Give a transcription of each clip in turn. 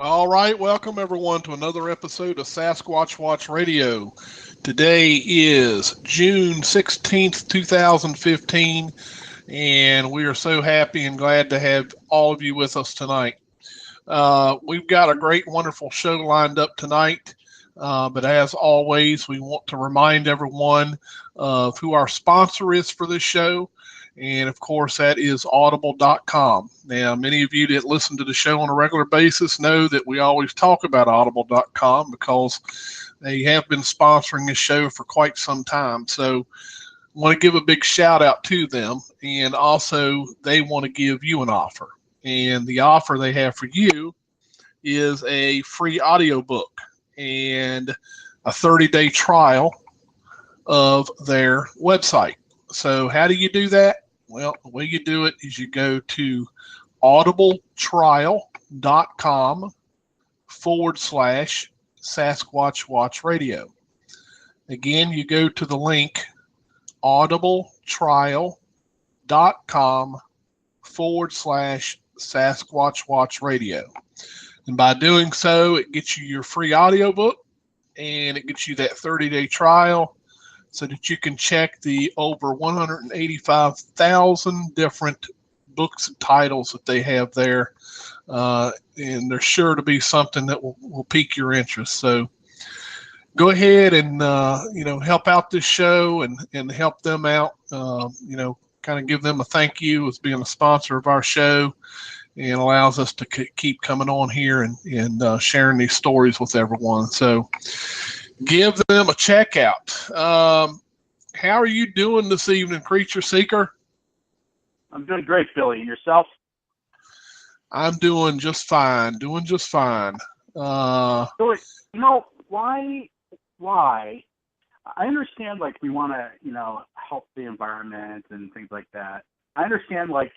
All right, welcome everyone to another episode of Sasquatch Watch Radio. Today is June 16th, 2015, and we are so happy and glad to have all of you with us tonight. We've got a great, wonderful show lined up tonight, but as always, we want to remind everyone of who our sponsor is for this show. And of course, that is audible.com. Now, many of you that listen to the show on a regular basis know that we always talk about audible.com because they have been sponsoring this show for quite some time. So I want to give a big shout out to them. And also, they want to give you an offer. And the offer they have for you is a free audiobook and a 30-day trial of their website. So how do you do that? Well, the way you do it is you go to audibletrial.com/Sasquatch Watch Radio. Again, you go to the link audibletrial.com/Sasquatch Watch Radio. And by doing so, it gets you your free audiobook and it gets you that 30-day trial, so that you can check the over 185,000 different books and titles that they have there. And there's sure to be something that will pique your interest. So go ahead and, help out this show and help them out, kind of give them a thank you as being a sponsor of our show, and allows us to keep coming on here and sharing these stories with everyone. So give them a check out. How are you doing this evening, Creature Seeker? I'm doing great, Billy. And yourself? I'm doing just fine. Billy, why? I understand, we want to, help the environment and things like that. I understand, why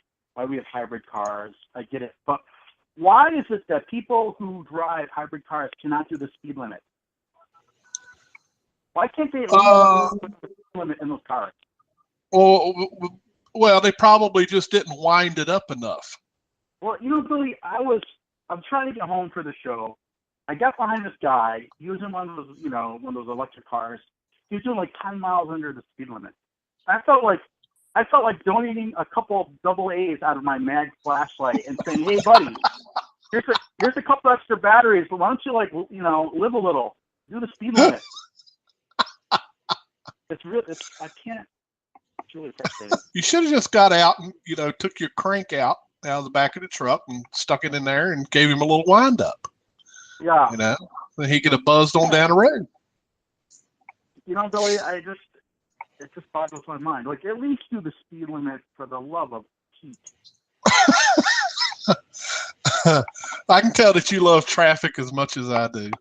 we have hybrid cars. I get it. But why is it that people who drive hybrid cars cannot do the speed limit? Why can't they put the limit in those cars? Well, they probably just didn't wind it up enough. Well, Billy, I'm trying to get home for the show. I got behind this guy. He was in one of those electric cars. He was doing 10 miles under the speed limit. I felt like donating a couple of double A's out of my mag flashlight and saying, "Hey, buddy, here's a couple extra batteries, but why don't you live a little, do the speed limit." It's really frustrating. You should have just got out and, took your crank out of the back of the truck and stuck it in there and gave him a little wind up. Yeah. Then he could have buzzed on down the road. Billy, it just boggles my mind. At least do the speed limit, for the love of Pete. I can tell that you love traffic as much as I do.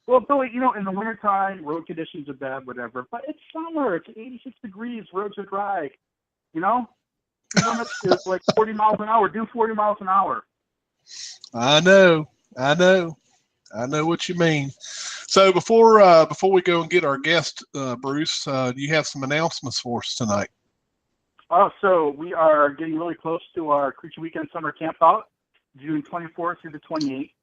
Well, Billy, in the wintertime, road conditions are bad, whatever. But it's summer. It's 86 degrees. Roads are dry. Speed limit is 40 miles an hour. Do 40 miles an hour. I know what you mean. So before we go and get our guest, Bruce, you have some announcements for us tonight. So we are getting really close to our Creature Weekend Summer Campout, June 24th through the 28th.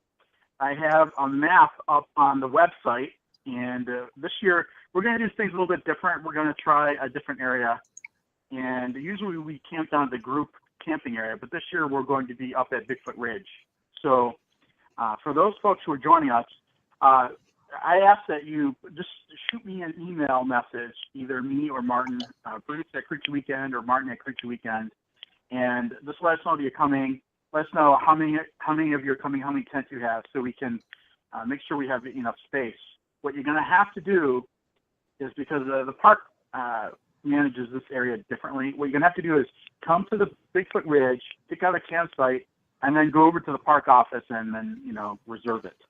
I have a map up on the website, and this year we're going to do things a little bit different. We're going to try a different area, and usually we camp down at the group camping area, but this year we're going to be up at Bigfoot Ridge. So for those folks who are joining us, I ask that you just shoot me an email message, either me or Martin, Bruce at Creature Weekend or Martin at Creature Weekend, and just let us know that you're coming. Let us know how many of you are coming, how many tents you have, so we can make sure we have enough space. What you're going to have to do is, because the park manages this area differently, what you're going to have to do is come to the Bigfoot Ridge, pick out a campsite, and then go over to the park office and then, reserve it.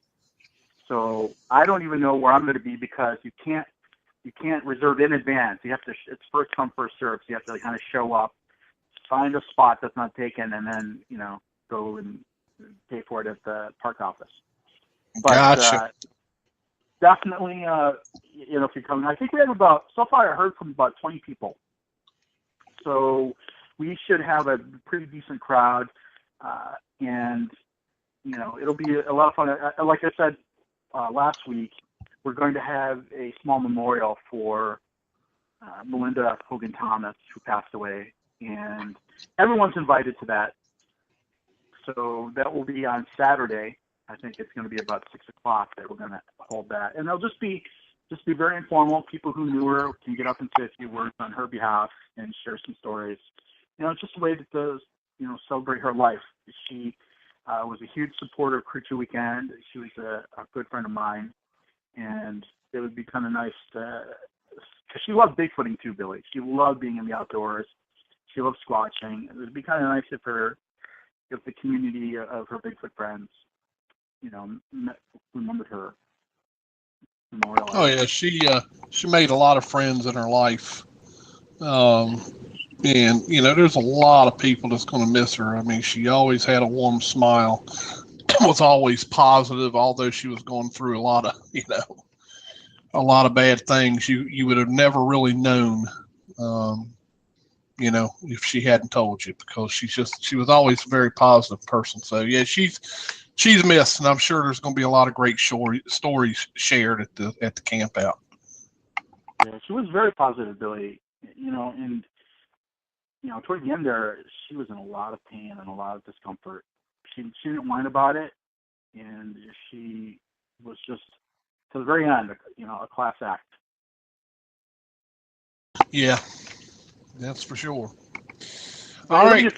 So I don't even know where I'm going to be, because you can't reserve in advance. You have to. It's first come, first served. So you have to kind of show up, find a spot that's not taken, and then go and pay for it at the park office. But Gotcha. Definitely, if you're coming, I think we have so far I heard from about 20 people. So we should have a pretty decent crowd. And it'll be a lot of fun. Like I said last week, we're going to have a small memorial for Melinda Hogan Thomas, who passed away, and everyone's invited to that. So that will be on Saturday. I think it's going to be about 6 o'clock that we're going to hold that, and it'll just be very informal. People who knew her can get up and say a few words on her behalf and share some stories. It's just a way to celebrate her life. She was a huge supporter of Creature Weekend. She was a good friend of mine, and it would be kind of nice because she loved Bigfooting too, Billy. She loved being in the outdoors. She loved squatching. It would be kind of nice if the community of her Bigfoot friends, remembered her. Oh yeah, she made a lot of friends in her life, and there's a lot of people that's going to miss her. I mean, she always had a warm smile, was always positive, although she was going through a lot of bad things. You would have never really known, if she hadn't told you, because she was always a very positive person. So yeah, she's missed, and I'm sure there's going to be a lot of great stories shared at the camp out. Yeah, she was very positive, Billy. And toward the end there, she was in a lot of pain and a lot of discomfort. She didn't whine about it, and she was just to the very end, a class act. Yeah, that's for sure. All right,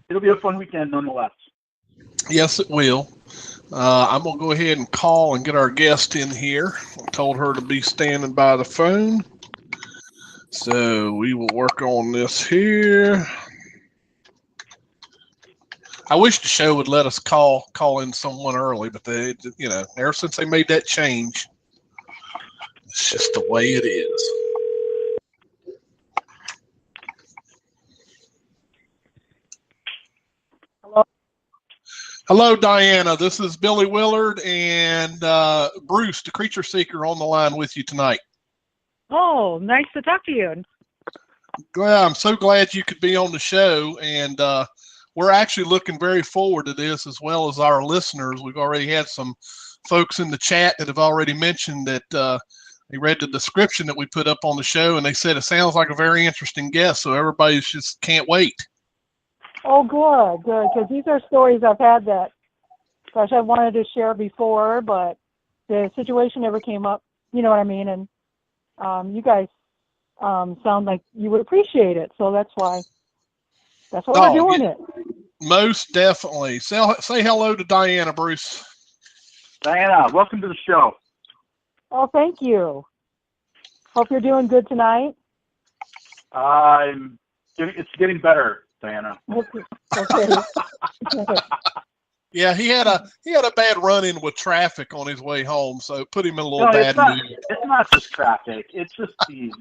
it'll be a fun weekend nonetheless. Yes, it will. I'm going to go ahead and call and get our guest in here. I told her to be standing by the phone. So we will work on this here. I wish the show would let us call in someone early, but they, ever since they made that change, it's just the way it is. Hello, Diana. This is Billy Willard and Bruce, the Creature Seeker, on the line with you tonight. Oh, nice to talk to you. Well, I'm so glad you could be on the show, and we're actually looking very forward to this, as well as our listeners. We've already had some folks in the chat that have already mentioned that they read the description that we put up on the show, and they said it sounds like a very interesting guest, so everybody just can't wait. Oh, good, because these are stories I've had that, gosh, I wanted to share before, but the situation never came up, you know what I mean, and you guys sound like you would appreciate it, so that's why we're doing it. Most definitely. Say hello to Diana, Bruce. Diana, welcome to the show. Oh, thank you. Hope you're doing good tonight. It's getting better, Diana. Okay. Yeah, he had a bad run-in with traffic on his way home, so it put him in a little bad mood. It's not just traffic. It's just the.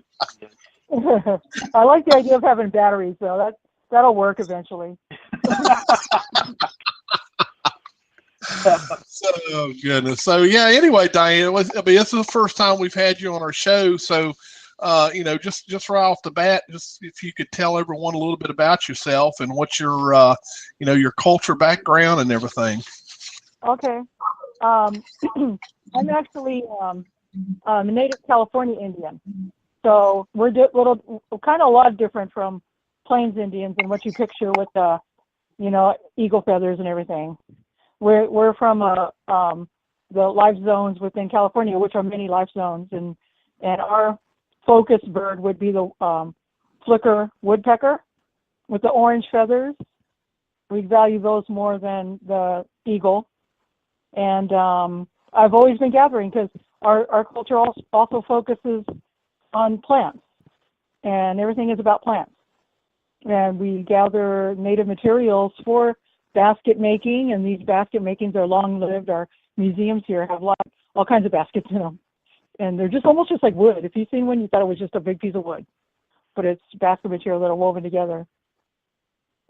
I like the idea of having batteries, though. That'll work eventually. Oh goodness. So yeah. Anyway, Diana, this is the first time we've had you on our show, so. Just right off the bat, just if you could tell everyone a little bit about yourself and what your, your culture background and everything. Okay. I'm actually a native California Indian. So we're kind of a lot different from Plains Indians and what you picture with the, eagle feathers and everything. We're from the life zones within California, which are many life zones, and our focus bird would be the flicker woodpecker with the orange feathers. We value those more than the eagle. And I've always been gathering because our culture also focuses on plants, and everything is about plants. And we gather native materials for basket making, and these basket makings are long-lived. Our museums here have all kinds of baskets in them. And they're almost just like wood. If you've seen one, you thought it was just a big piece of wood. But it's basket material that are woven together.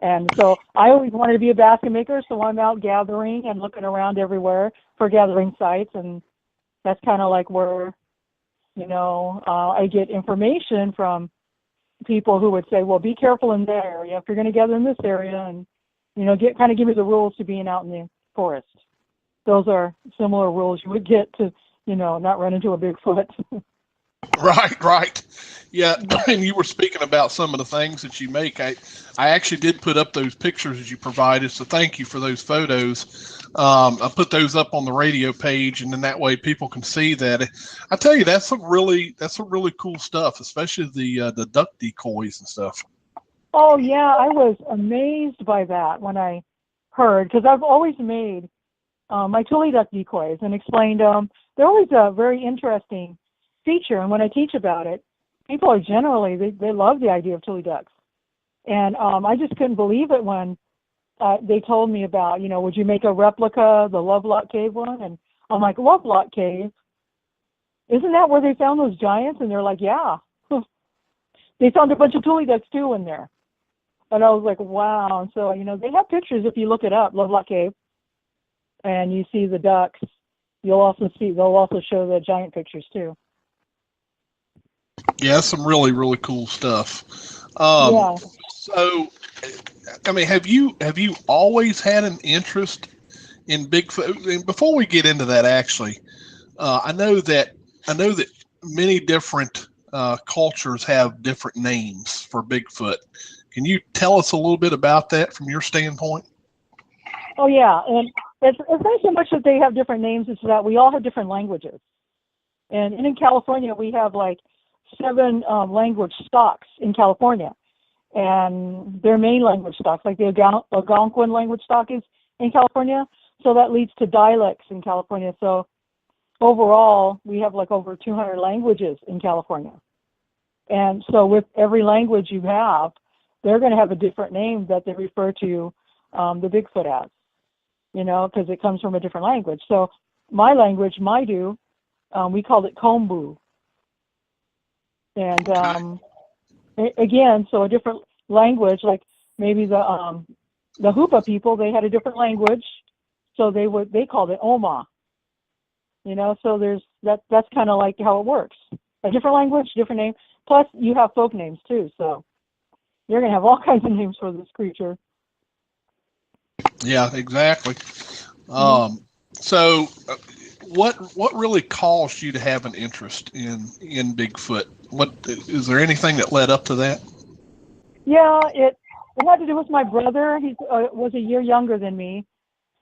And so I always wanted to be a basket maker, so I'm out gathering and looking around everywhere for gathering sites. And that's kind of like where, I get information from people who would say, well, be careful in that area if you're going to gather in this area. And, give me the rules to being out in forest. Those are similar rules you would get to, not run into a Bigfoot. Right. Yeah, and you were speaking about some of the things that you make. I actually did put up those pictures that you provided, so thank you for those photos. I put those up on the radio page, and then that way people can see that. I tell you, that's some really cool stuff, especially the duck decoys and stuff. Oh yeah, I was amazed by that when I heard, because I've always made my tule duck decoys and explained they're always a very interesting feature, and when I teach about it, people are generally they love the idea of tule ducks, and I just couldn't believe it when they told me about, would you make a replica, the Lovelock Cave one? And I'm like, Lovelock Cave, isn't that where they found those giants? And they're like, yeah. They found a bunch of tule ducks too in there. And I was like, wow. And so, they have pictures if you look it up, Lovelock Cave, and you see the ducks. They'll also show the giant pictures too. Yeah, that's some really, really cool stuff. Yeah. So, I mean, have you always had an interest in Bigfoot? And before we get into that, actually, I know that many different cultures have different names for Bigfoot. Can you tell us a little bit about that from your standpoint? Oh yeah, and it's not so much that they have different names; it's that we all have different languages. And in California, we have like 7 language stocks in California, and their main language stocks, like the Algonquin language stock, is in California. So that leads to dialects in California. So overall, we have like over 200 languages in California. And so with every language you have, they're going to have a different name that they refer to the Bigfoot as, because it comes from a different language. So my language, Maidu, we called it Kombu. And again, so a different language, like maybe the Hupa people, they had a different language, so they called it Oma. So that's kind of like how it works. A different language, different name. Plus, you have folk names too, so you're going to have all kinds of names for this creature. Yeah, exactly. So, what really caused you to have an interest in Bigfoot? What is there anything that led up to that? Yeah, it had to do with my brother. He was a year younger than me,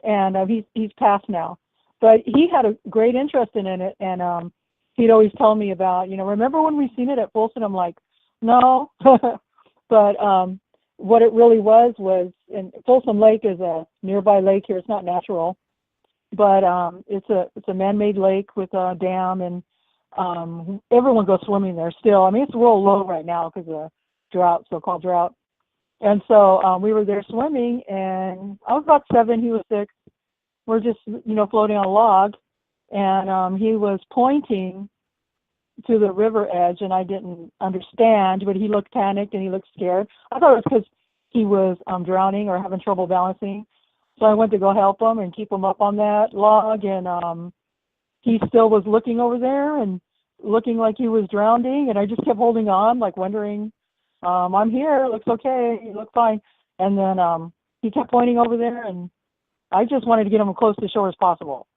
and he's passed now. But he had a great interest in it, and he'd always tell me about, remember when we seen it at Folsom? I'm like, no. But what it really was, and Folsom Lake is a nearby lake here. It's not natural, but it's a man-made lake with a dam, and everyone goes swimming there still. I mean, it's real low right now because of the drought, so-called drought. And so we were there swimming, and I was about 7, he was 6. We're just, floating on a log, and he was pointing to the river edge, and I didn't understand, but he looked panicked and he looked scared. I thought it was because he was drowning or having trouble balancing. So I went to go help him and keep him up on that log, and he still was looking over there and looking like he was drowning, and I just kept holding on, like wondering, I'm here, it looks okay, you look fine. And then he kept pointing over there, and I just wanted to get him as close to shore as possible.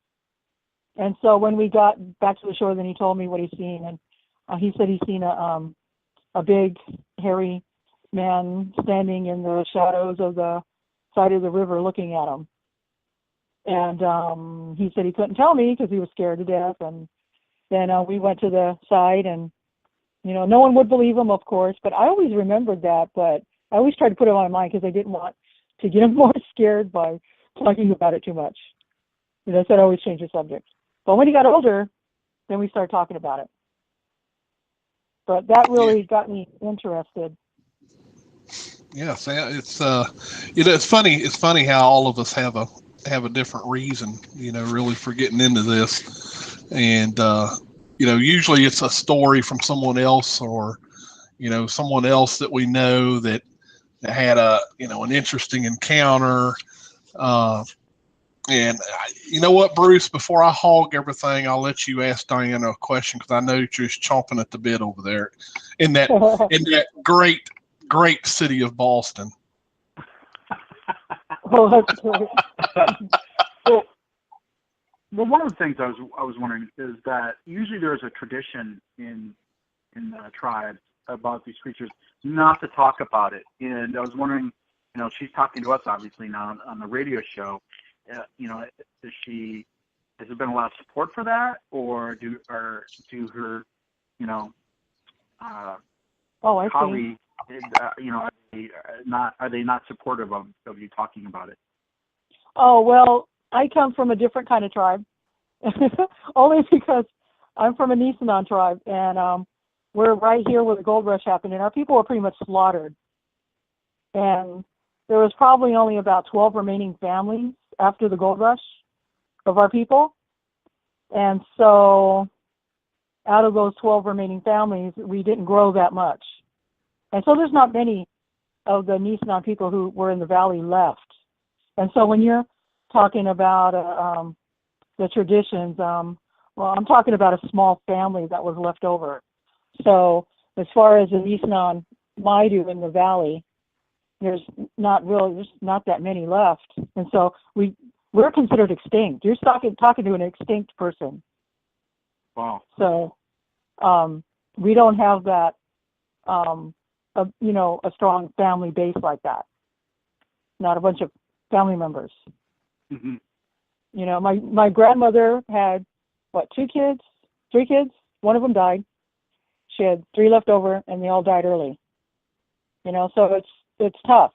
And so when we got back to the shore, then he told me what he's seen, and he said he's seen a big, hairy man standing in the shadows of the side of the river looking at him. And he said he couldn't tell me because he was scared to death. And then we went to the side, and, no one would believe him, of course, but I always remembered that, but I always tried to put it on my mind because I didn't want to get him more scared by talking about it too much. So I'd always change the subject. But when he got older, then we started talking about it. But that really got me interested. Yes, it's it's funny. It's funny how all of us have a different reason, really for getting into this, and usually it's a story from someone else, or someone else that we know that had an interesting encounter. And you know what, Bruce, before I hog everything, I'll let you ask Diana a question, because I know you're just chomping at the bit over there in that great city of Boston. Oh, that's great. Well, one of the things I was wondering is that usually there's a tradition in tribes about these creatures not to talk about it, and I was wondering, she's talking to us obviously now on the radio show. Has there been a lot of support for that, or do her I colleagues, see. are they not supportive of you talking about it? Oh, well, I come from a different kind of tribe, only because I'm from a Nisenan tribe, and we're right here where the gold rush happened, and our people were pretty much slaughtered. And there was probably only about 12 remaining families after the gold rush of our people. And so out of those 12 remaining families, we didn't grow that much. And so there's not many of the Nisenan people who were in the valley left. And so when you're talking about the traditions, well, I'm talking about a small family that was left over. So as far as the Nisenan Maidu in the valley, there's not that many left. And so we're considered extinct. You're talking to an extinct person. Wow. So we don't have that, a strong family base like that. Not a bunch of family members. Mm-hmm. My grandmother had, 3 kids? One of them died. She had 3 left over, and they all died early. So it's tough.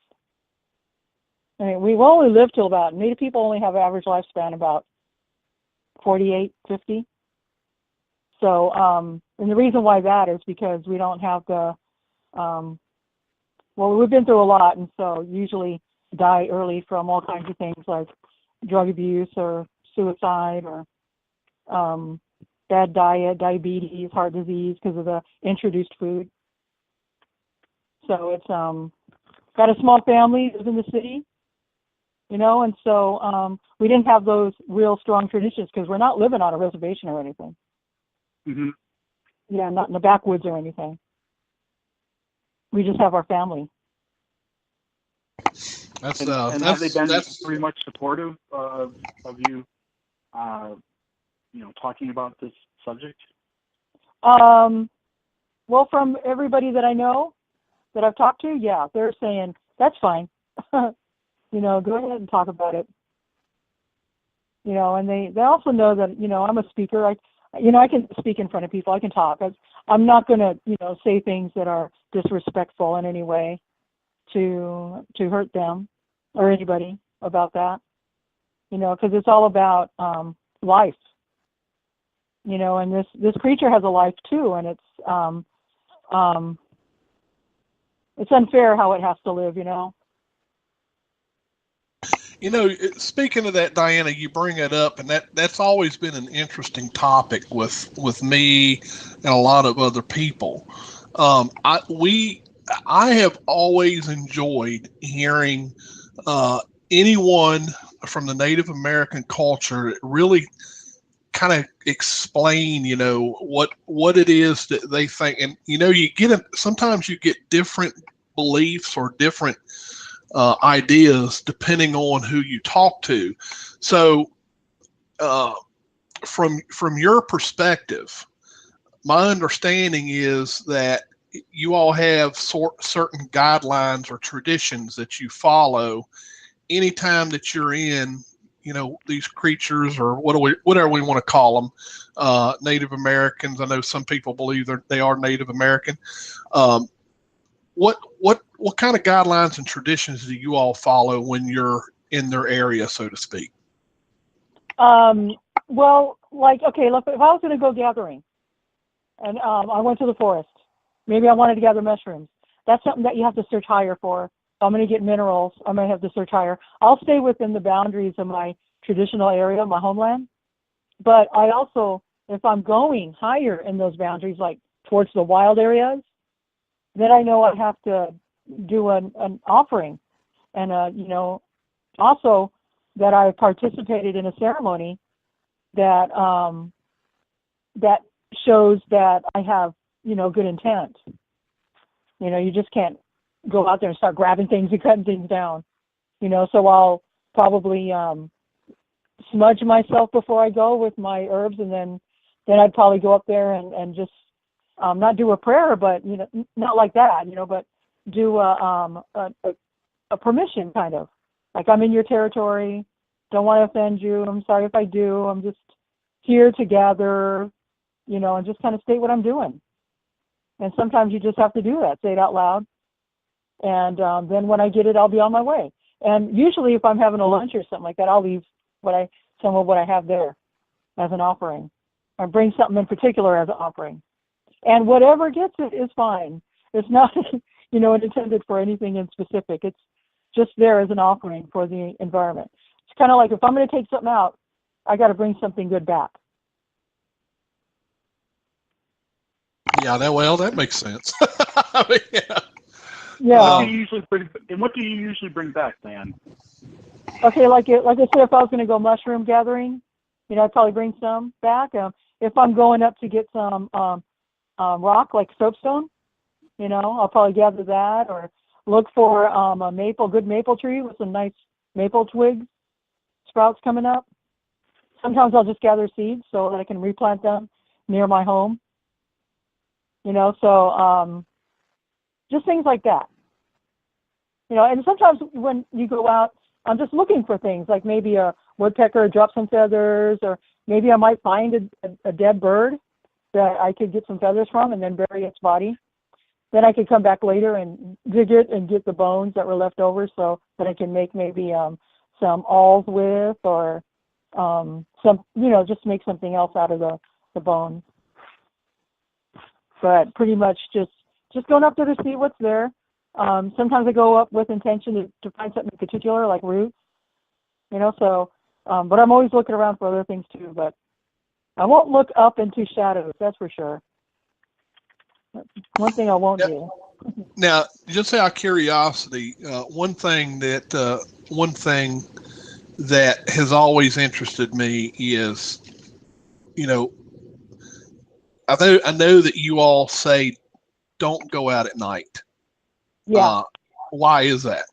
I mean, we only live till about, Native people only have average lifespan about 48, 50. So, and the reason why that is because we don't have the, we've been through a lot, and so usually die early from all kinds of things like drug abuse or suicide or bad diet, diabetes, heart disease because of the introduced food. So it's got a small family, lives in the city, and so we didn't have those real strong traditions because we're not living on a reservation or anything. Mm-hmm. Yeah, not in the backwoods or anything. We just have our family. And have they been pretty much supportive of you, talking about this subject? Well, from everybody that I know, that I've talked to, yeah, they're saying that's fine. Go ahead and talk about it. And they also know that I'm a speaker. I can speak in front of people. I can talk. I'm not going to say things that are disrespectful in any way to hurt them or anybody about that. Because it's all about life. And this creature has a life too, and it's unfair how it has to live, Speaking of that, Diana, you bring it up, and that's always been an interesting topic with me and a lot of other people. I have always enjoyed hearing anyone from the Native American culture really kind of explain, what it is that they think, and sometimes you get different beliefs or different ideas depending on who you talk to. So, from your perspective, my understanding is that you all have certain guidelines or traditions that you follow anytime that you're in, these creatures or whatever we want to call them, Native Americans. I know some people believe they are Native American. What kind of guidelines and traditions do you all follow when you're in their area, so to speak? Well, look, if I was going to go gathering and I went to the forest, maybe I wanted to gather mushrooms. That's something that you have to search higher for. If I'm going to get minerals, I might have to search higher. I'll stay within the boundaries of my traditional area, my homeland. But I also, if I'm going higher in those boundaries, like towards the wild areas, then I know I have to do an offering. And, also that I participated in a ceremony that that shows that I have, good intent. You just can't go out there and start grabbing things and cutting things down. So I'll probably smudge myself before I go with my herbs, and then I'd probably go up there and just not do a prayer, but not like that, but do a permission kind of, like, I'm in your territory, don't want to offend you, I'm sorry if I do, I'm just here to gather, and just kind of state what I'm doing. And sometimes you just have to do that, say it out loud, and then when I get it, I'll be on my way. And usually if I'm having a lunch or something like that, I'll leave some of what I have there as an offering, or bring something in particular as an offering. And whatever gets it is fine. It's not, intended for anything in specific. It's just there as an offering for the environment. It's kind of like, if I'm going to take something out, I got to bring something good back. Yeah, that makes sense. I mean, yeah. Yeah. What do you usually bring back, Dan? Okay, like I said, if I was going to go mushroom gathering, I'd probably bring some back. If I'm going up to get some rock, like soapstone, I'll probably gather that, or look for a good maple tree with some nice maple twigs, sprouts coming up. Sometimes I'll just gather seeds so that I can replant them near my home. So just things like that. And sometimes when you go out, I'm just looking for things, like maybe a woodpecker drop some feathers, or maybe I might find a dead bird that I could get some feathers from and then bury its body. Then I could come back later and dig it and get the bones that were left over, so that I can make maybe some awls with, or just make something else out of the bones. But pretty much just going up there to see what's there. Sometimes I go up with intention to find something in particular, like roots, but I'm always looking around for other things too, but I won't look up into shadows, that's for sure. That's one thing I won't do. Now, just out of curiosity, one thing that has always interested me is, I know that you all say don't go out at night. Yeah. Why is that?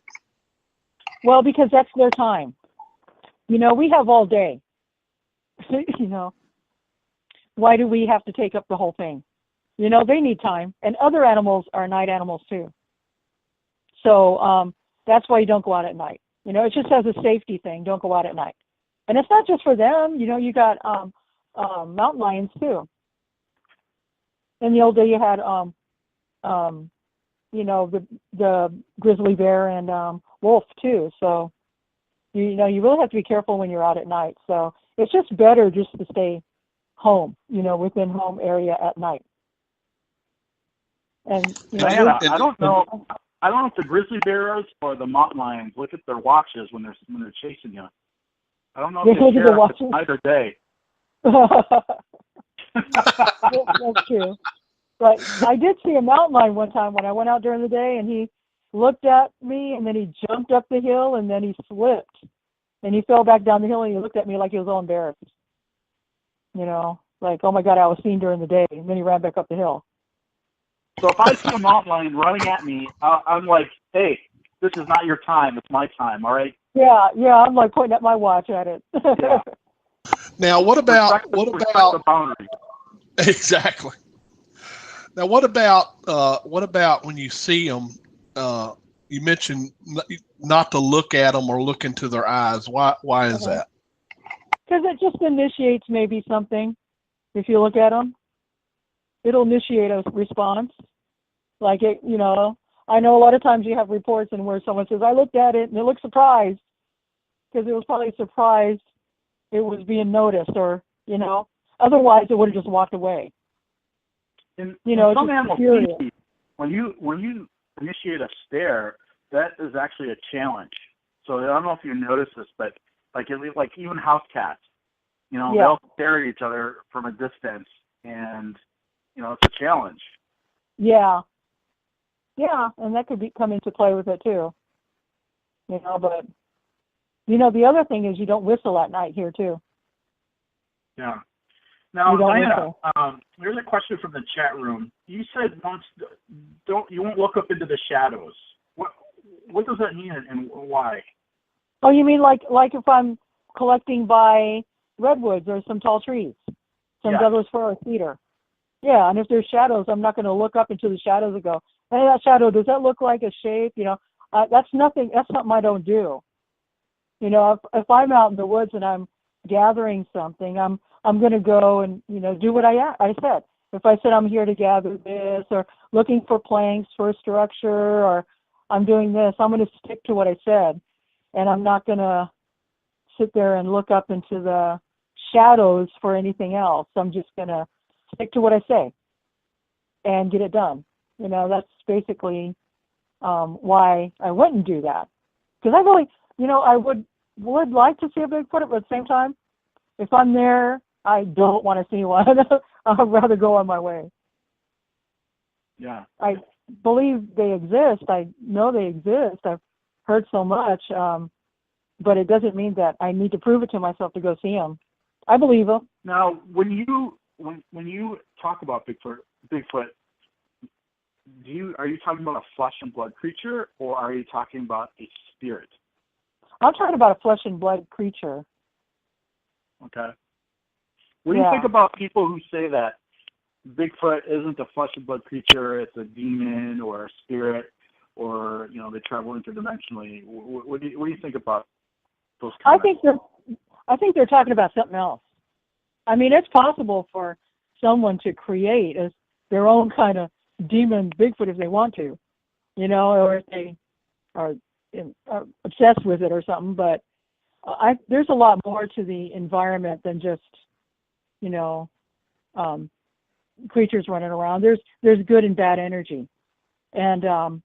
Well, because that's their time. We have all day. Why do we have to take up the whole thing? They need time, and other animals are night animals too. So that's why you don't go out at night. It's just as a safety thing. Don't go out at night. And it's not just for them. You got mountain lions too. In the old day, you had the grizzly bear and wolf too. So you really have to be careful when you're out at night. So it's just better just to stay home, within home area at night. And Diana, I don't know if the grizzly bears or the mountain lions look at their watches when they're chasing you. I don't know if they care if it's night or day. That's true. But I did see a mountain lion one time when I went out during the day, and he looked at me, and then he jumped up the hill, and then he slipped, and he fell back down the hill, and he looked at me like he was all embarrassed. Like, oh my God, I was seen during the day, and then he ran back up the hill. So if I see a mountain lion running at me, I'm like, hey, this is not your time, it's my time, all right? Yeah, I'm like pointing at my watch at it. Yeah. Now, what about the boundary? Exactly. Now, what about when you see them? You mentioned not to look at them or look into their eyes. Why is that? Because it just initiates maybe something. If you look at them, it'll initiate a response. Like it, I know a lot of times you have reports and where someone says, I looked at it and it looked surprised, because it was probably surprised it was being noticed, or, otherwise it would have just walked away. And some animal species, when you initiate a stare, that is actually a challenge. So I don't know if you notice this, but like even house cats, they'll stare at each other from a distance, and it's a challenge. Yeah, and that could come into play with it too. But the other thing is you don't whistle at night here too. Yeah. Now, Diana, here's a question from the chat room. You said once, you won't look up into the shadows. What does that mean, and why? Oh, you mean like if I'm collecting by redwoods or some tall trees, some Yeah. Douglas fir or cedar. Yeah, and if there's shadows, I'm not going to look up into the shadows and go, hey, that shadow, does that look like a shape? You know, that's something I don't do. You know, if I'm out in the woods and I'm gathering something, I'm going to go and, you know, do what I said. If I said I'm here to gather this or looking for planks for a structure or I'm doing this, I'm going to stick to what I said. And I'm not going to sit there and look up into the shadows for anything else. I'm just going to stick to what I say and get it done. You know, that's basically why I wouldn't do that. Because I really, you know, I would like to see a Bigfoot, but at the same time, if I'm there, I don't want to see one. I'd rather go on my way. Yeah. I believe they exist. I know they exist. I've heard so much, but it doesn't mean that I need to prove it to myself to go see them. I believe them. Now, when you talk about Bigfoot, are you talking about a flesh and blood creature, or are you talking about a spirit? I'm talking about a flesh and blood creature. Okay. What do you think about people who say that Bigfoot isn't a flesh and blood creature, it's a demon or a spirit, or, you know, they travel interdimensionally? What do you think about those comments? I think they're talking about something else. I mean, it's possible for someone to create their own kind of demon Bigfoot if they want to, you know, or if they are obsessed with it or something. But there's a lot more to the environment than just, you know, creatures running around. There's good and bad energy, and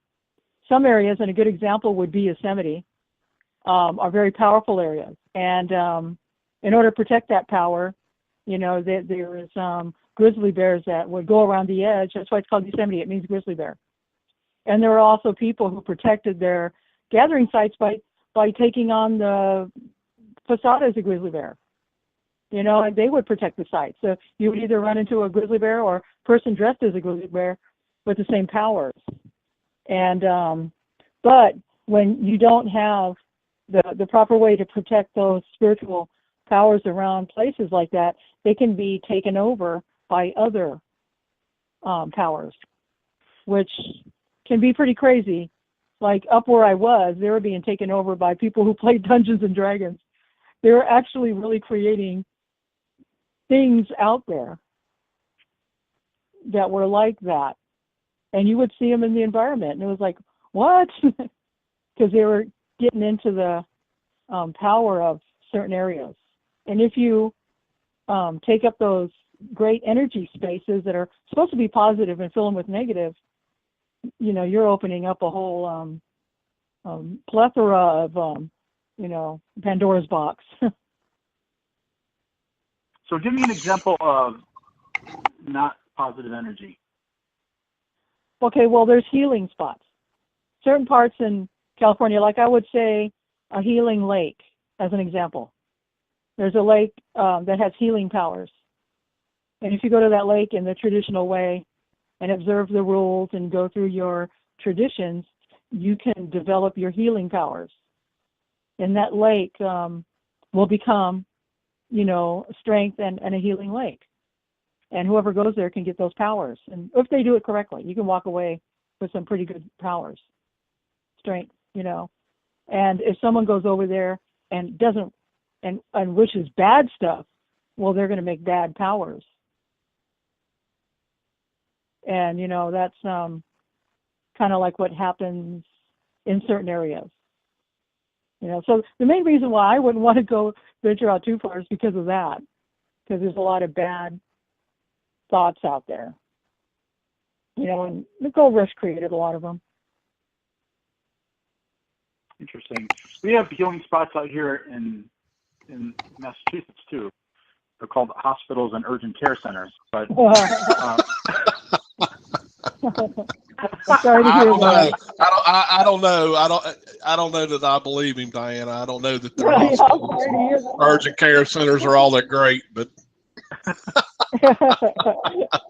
some areas, and a good example would be Yosemite, are very powerful areas. And in order to protect that power, you know, there is grizzly bears that would go around the edge. That's why it's called Yosemite. It means grizzly bear. And there were also people who protected their gathering sites by taking on the facade as a grizzly bear. You know, and they would protect the site. So you would either run into a grizzly bear or a person dressed as a grizzly bear with the same powers. And but when you don't have the proper way to protect those spiritual powers around places like that, they can be taken over by other powers, which can be pretty crazy. Like up where I was, they were being taken over by people who played Dungeons and Dragons. They were actually really creating things out there that were like that. And you would see them in the environment. And it was like, what? Because they were getting into the power of certain areas. And if you take up those great energy spaces that are supposed to be positive and fill them with negative, you know, you're opening up a whole plethora of, you know, Pandora's box. So give me an example of not positive energy. Okay, well, there's healing spots. Certain parts in California, like I would say a healing lake, as an example. There's a lake that has healing powers. And if you go to that lake in the traditional way and observe the rules and go through your traditions, you can develop your healing powers. And that lake will become, you know, strength and a healing lake. And whoever goes there can get those powers. And if they do it correctly, you can walk away with some pretty good powers, strength, you know. And if someone goes over there and doesn't, and wishes bad stuff, well, they're going to make bad powers. And, you know, that's kind of like what happens in certain areas. You know, so the main reason why I wouldn't want to go venture out too far is because of that. Because there's a lot of bad thoughts out there. You know, and the gold rush created a lot of them. Interesting. We have healing spots out here in Massachusetts too. They're called hospitals and urgent care centers. But sorry to hear that. I don't know that I believe him, Diana. I don't know that the hospitals, urgent care centers are all that great, but.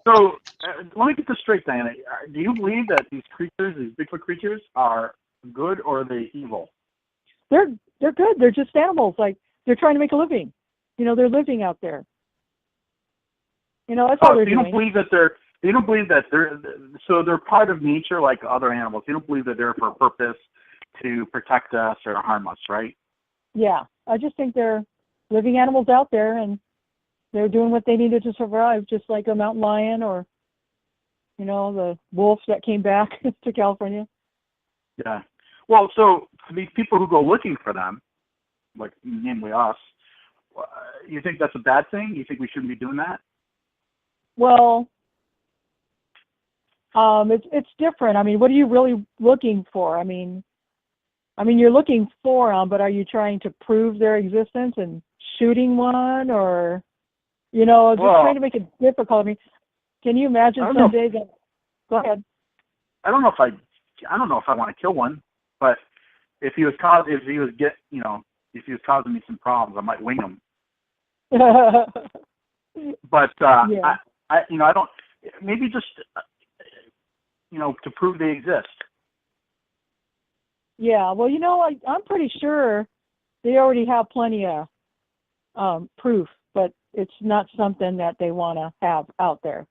So let me get this straight, Diana. Do you believe that these creatures, these Bigfoot creatures, are good or are they evil? They're good. They're just animals. Like they're trying to make a living. They're living out there. That's all they're doing. You don't believe that they're part of nature like other animals. You don't believe that they're for a purpose to protect us or to harm us, right? Yeah, I just think they're living animals out there, and they're doing what they needed to survive, just like a mountain lion or, the wolves that came back to California. Yeah. Well, so these people who go looking for them, like namely us, you think that's a bad thing? You think we shouldn't be doing that? Well, it's different. I mean, what are you really looking for? I mean, you're looking for them, but are you trying to prove their existence and shooting one, or, trying to make it difficult? I mean, can you imagine someday that? Go ahead. I don't know if I want to kill one, but if he was causing me some problems, I might wing him. But yeah. I don't. Maybe just to prove they exist. Yeah. Well, I'm pretty sure they already have plenty of proof, but it's not something that they want to have out there.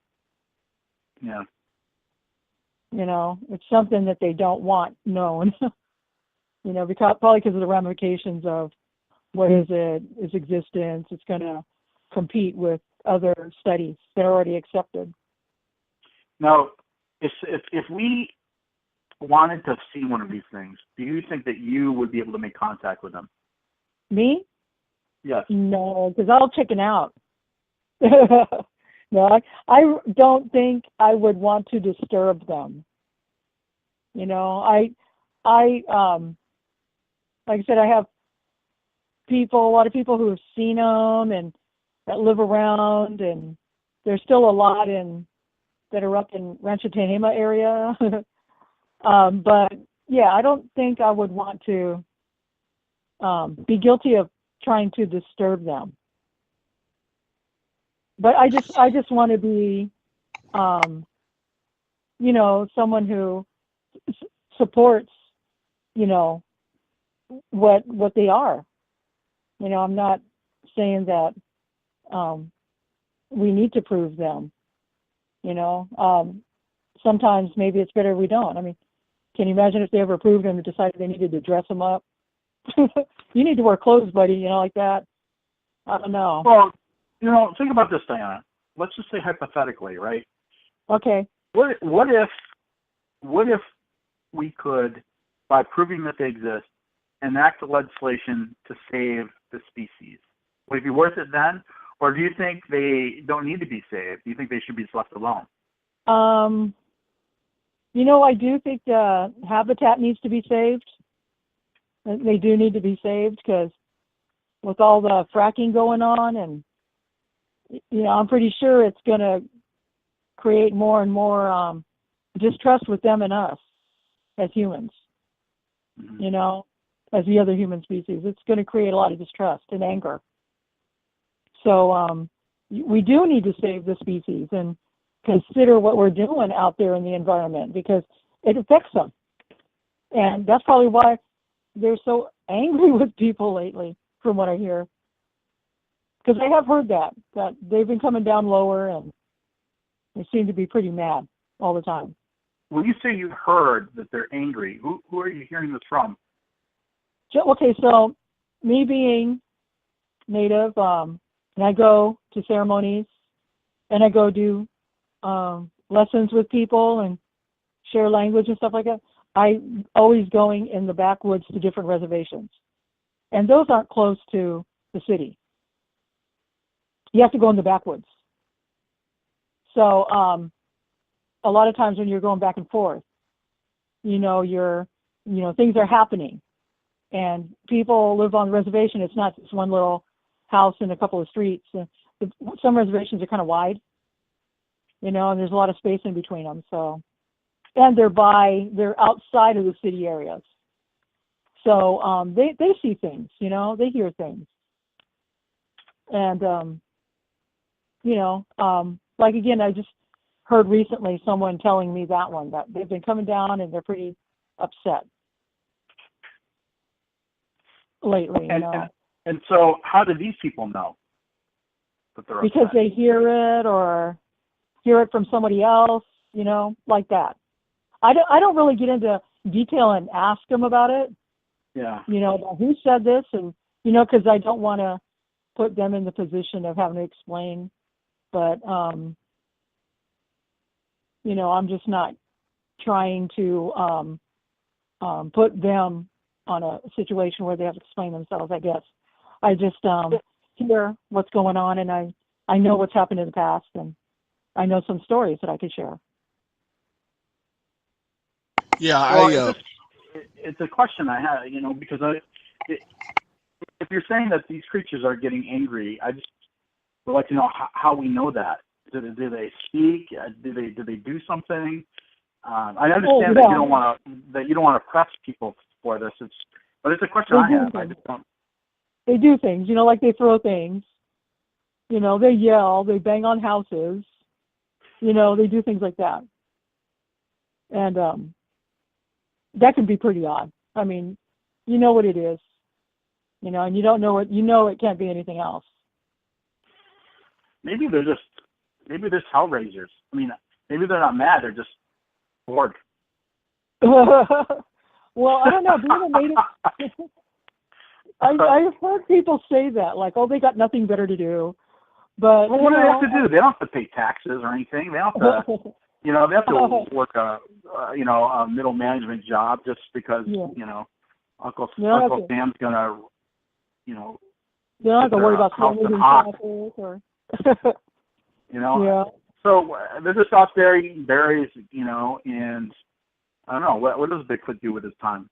Yeah. It's something that they don't want known. Probably because of the ramifications of what is it, its existence. It's going to compete with other studies that are already accepted. Now, if we wanted to see one of these things, do you think that you would be able to make contact with them? Me? Yes. No, because I'll chicken out. No, I don't think I would want to disturb them. I like I said, I have a lot of people who have seen them and that live around, and there's still a lot that are up in Rancho Tehama area. But yeah, I don't think I would want to be guilty of trying to disturb them. But I just want to be, someone who supports, what they are. I'm not saying that we need to prove them. Sometimes maybe it's better we don't. I mean, can you imagine if they ever proved them and decided they needed to dress them up? You need to wear clothes, buddy, like that. I don't know. Well, think about this, Diana. Let's just say hypothetically, right? Okay. What if we could, by proving that they exist, enact the legislation to save the species? Would it be worth it then? Or do you think they don't need to be saved? Do you think they should be left alone? I do think the habitat needs to be saved. They do need to be saved because with all the fracking going on, and I'm pretty sure it's going to create more and more distrust with them and us as humans. Mm-hmm. As the other human species, it's going to create a lot of distrust and anger. So we do need to save the species and consider what we're doing out there in the environment, because it affects them. And that's probably why they're so angry with people lately, from what I hear. Because I have heard that they've been coming down lower, and they seem to be pretty mad all the time. When you say you heard that they're angry, who are you hearing this from? Okay, so me being Native, and I go to ceremonies, and I go do lessons with people and share language and stuff like that. I'm always going in the backwoods to different reservations. And those aren't close to the city. You have to go in the backwoods. So a lot of times when you're going back and forth, things are happening. And people live on the reservation. It's not just one little house and a couple of streets. Some reservations are kind of wide, and there's a lot of space in between them. So, and they're outside of the city areas. So they see things, they hear things. And, like again, I just heard recently someone telling me that they've been coming down and they're pretty upset lately, And And so, how do these people know that they're Because upset? they hear it or hear it from somebody else, like that. I don't really get into detail and ask them about it. Yeah. About who said this, and because I don't want to put them in the position of having to explain. But I'm just not trying to put them on a situation where they have to explain themselves. I guess I just hear what's going on, and I know what's happened in the past, and I know some stories that I could share. Yeah, Well, it's a question I have, because if you're saying that these creatures are getting angry, I just would like to know how we know that. Do they speak? Do they do something? I understand that you don't want to press people for this. But it's a question I have. I just don't. They do things, like they throw things. They yell, they bang on houses. They do things like that. And that can be pretty odd. I mean, you know what it is. And you don't know it. It can't be anything else. Maybe they're hellraisers. I mean, maybe they're not mad. They're just bored. Well, I don't know. Being a native, I've heard people say that, like, oh, they got nothing better to do. But what do they have to do? They don't have to pay taxes or anything. They don't have to, they have to work a middle management job just because, Uncle Sam's gonna, they don't have to worry about moving taxes or. Yeah. So they're just out there eating berries, and I don't know, what does Bigfoot do with his time?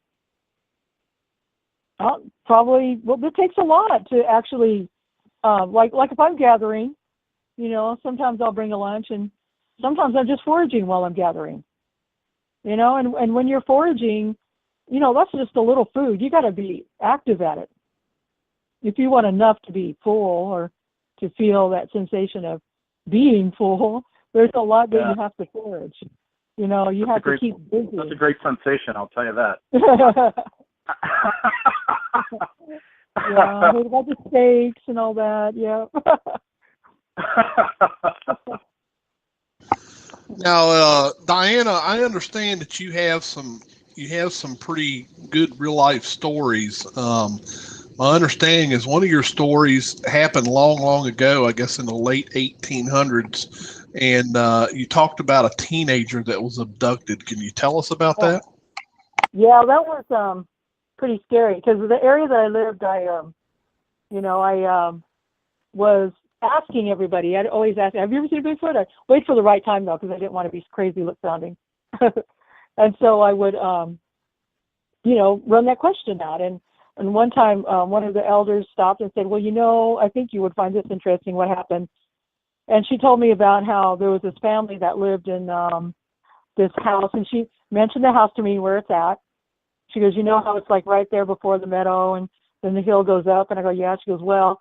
Probably, it takes a lot to actually, like if I'm gathering, sometimes I'll bring a lunch, and sometimes I'm just foraging while I'm gathering, and when you're foraging, that's just a little food. You got to be active at it. If you want enough to be full or to feel that sensation of being full, there's a lot that you have to forage. You have to keep busy. That's a great sensation, I'll tell you that. Yeah, I heard about the steaks and all that. Yeah. Now, Diana, I understand that you have some pretty good real life stories. My understanding is one of your stories happened long, long ago, I guess in the late 1800s, and you talked about a teenager that was abducted. Can you tell us about that? Yeah, that was pretty scary because the area that I lived, I was asking everybody. I'd always ask, "Have you ever seen a Bigfoot?" I'd wait for the right time though, because I didn't want to be crazy sounding. And so I would, run that question out. And one time, one of the elders stopped and said, "Well, I think you would find this interesting. What happened?" And she told me about how there was this family that lived in this house, and she mentioned the house to me where it's at. She goes, how it's like right there before the meadow, and then the hill goes up. And I go, yeah. She goes, well,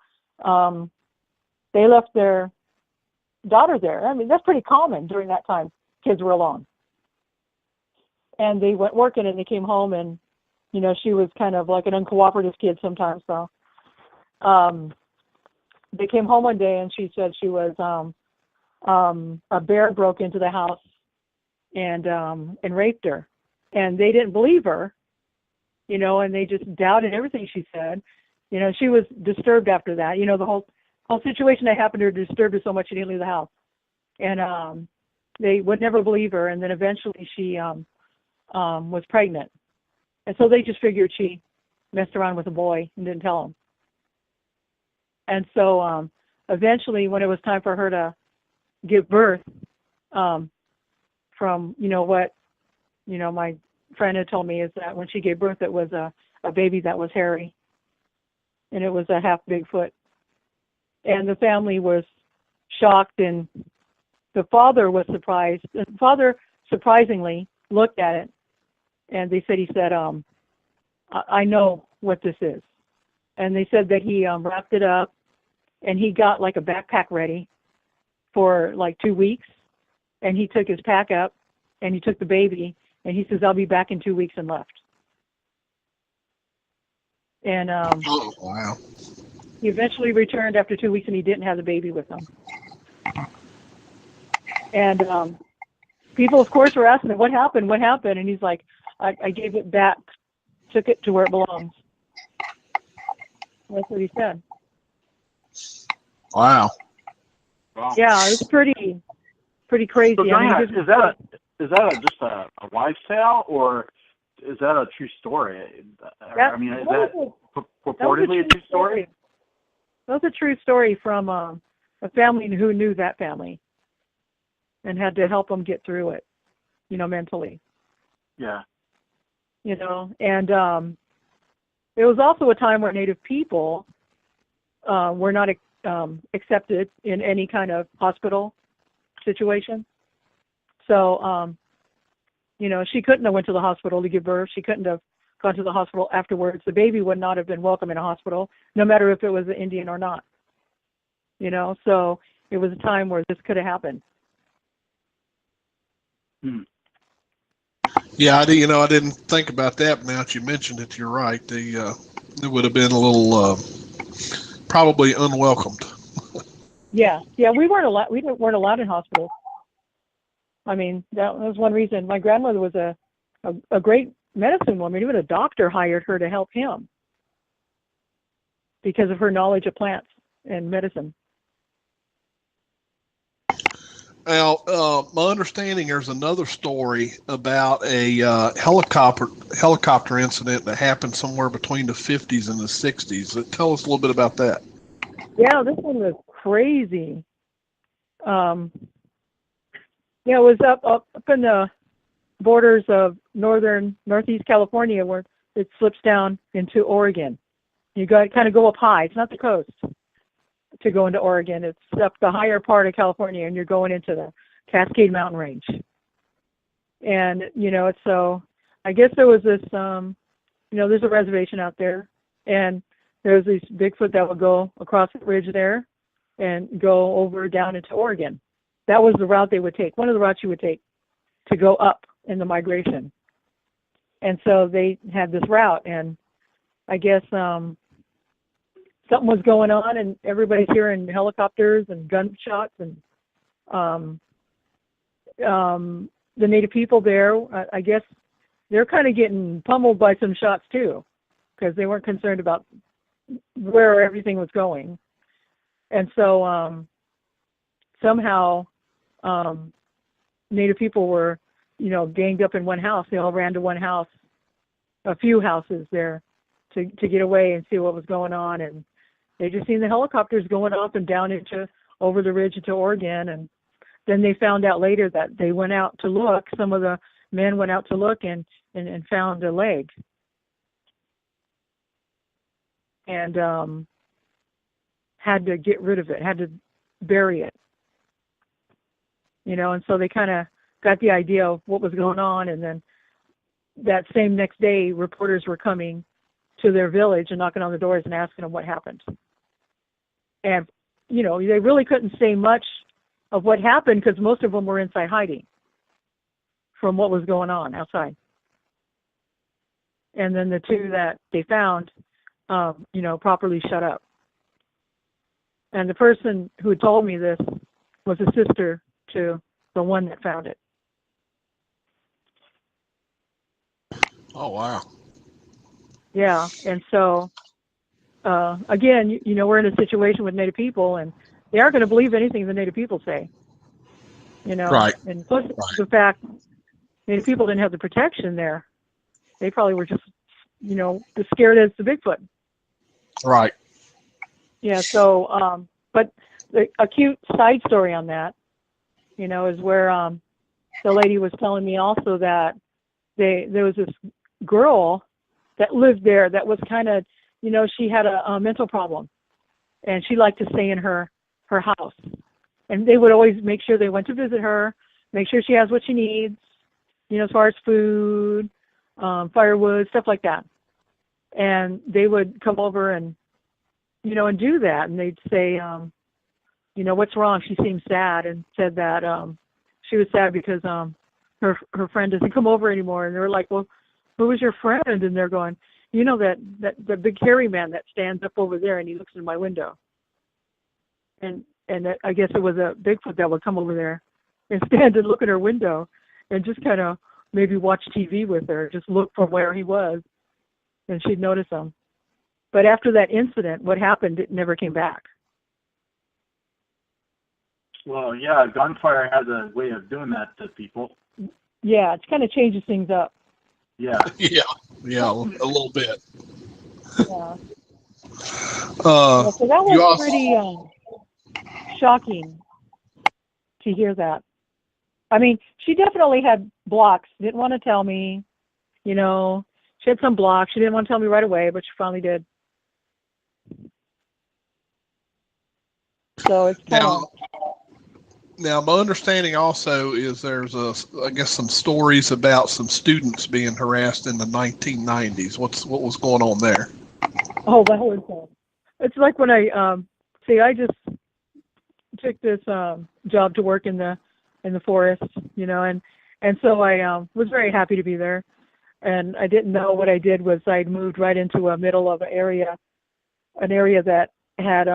they left their daughter there. I mean, that's pretty common during that time. Kids were alone. And they went working, and they came home, and, she was kind of like an uncooperative kid sometimes. So they came home one day, and she said she was a bear broke into the house and raped her. And they didn't believe her. And they just doubted everything she said. She was disturbed after that. The whole situation that happened to her disturbed her so much she didn't leave the house. And they would never believe her. And then eventually she was pregnant. And so they just figured she messed around with a boy and didn't tell him. And so eventually when it was time for her to give birth, from, what, my friend had told me is that when she gave birth, it was a baby that was hairy, and it was a half Bigfoot. And the family was shocked, and the father was surprised. The father surprisingly looked at it, and he said, I know what this is. And they said that he wrapped it up, and he got like a backpack ready for like 2 weeks, and he took his pack up, and he took the baby, and he says, I'll be back in 2 weeks, and left. And oh, wow. He eventually returned after 2 weeks, and he didn't have the baby with him. And people, of course, were asking him, what happened? What happened? And he's like, I gave it back, took it to where it belongs. That's what he said. Wow. Yeah, it was pretty crazy. So, Diana, is that just a wives' tale, or is that a true story? I mean, is that purportedly a true story? That was a true story from a family who knew that family and had to help them get through it, mentally. Yeah. And it was also a time where Native people were not accepted in any kind of hospital situation. So, she couldn't have went to the hospital to give birth. She couldn't have gone to the hospital afterwards. The baby would not have been welcome in a hospital, no matter if it was an Indian or not. So it was a time where this could have happened. Yeah, I didn't think about that. But now that you mentioned it, you're right. It would have been a little probably unwelcomed. Yeah, we weren't allowed in hospitals. I mean, that was one reason. My grandmother was a great medicine woman. Even a doctor hired her to help him because of her knowledge of plants and medicine. Now, my understanding, there's another story about a helicopter incident that happened somewhere between the 50s and the 60s. Tell us a little bit about that. Yeah, this one was crazy. It was up in the borders of northeast California, where it slips down into Oregon. You got to kind of go up high. It's not the coast to go into Oregon. It's up the higher part of California, and you're going into the Cascade Mountain Range. And, so I guess there was this, there's a reservation out there, and there was this Bigfoot that would go across the ridge there and go over down into Oregon. That was the route they would take, one of the routes you would take to go up in the migration. And so they had this route, and I guess something was going on, and everybody's hearing helicopters and gunshots, and the Native people there, I guess they're kind of getting pummeled by some shots too, because they weren't concerned about where everything was going. And so somehow Native people were, ganged up in one house. They all ran to one house, a few houses there, to get away and see what was going on. And they just seen the helicopters going up and down over the ridge into Oregon. And then they found out later that they went out to look. Some of the men went out to look and found a leg. And had to get rid of it, had to bury it. And so they kind of got the idea of what was going on. And then that same next day, reporters were coming to their village and knocking on the doors and asking them what happened. And, they really couldn't say much of what happened because most of them were inside hiding from what was going on outside. And then the two that they found, properly shut up. And the person who had told me this was a sister to the one that found it. Oh, wow. Yeah. And so, again, we're in a situation with Native people, and they aren't going to believe anything the Native people say. Right. And plus the fact Native people didn't have the protection there. They probably were just, as scared as the Bigfoot. Right. Yeah. So, but a cute side story on that, is where the lady was telling me also that there was this girl that lived there that was kind of, she had a mental problem, and she liked to stay in her house. And they would always make sure they went to visit her, make sure she has what she needs, as far as food, firewood, stuff like that. And they would come over and, and do that. And they'd say, what's wrong? She seemed sad, and said that she was sad because her friend doesn't come over anymore. And they were like, well, who was your friend? And they're going, you know that the big hairy man that stands up over there and he looks in my window. And I guess it was a Bigfoot that would come over there and stand and look at her window and just kind of maybe watch TV with her, just look from where he was, and she'd notice him. But after that incident, what happened, it never came back. Well, yeah, gunfire has a way of doing that to people. Yeah, it kind of changes things up. Yeah. Yeah, a little bit. Yeah. So that was pretty shocking to hear that. I mean, she definitely had blocks. Didn't want to tell me, you know. She had some blocks. She didn't want to tell me right away, but she finally did. So it's kind of... Now, my understanding also is there's I guess some stories about some students being harassed in the 1990s. What was going on there? Oh, that was it's like when I just took this job to work in the forest, you know, and so I was very happy to be there. And I didn't know what I did was I'd moved right into a middle of an area that had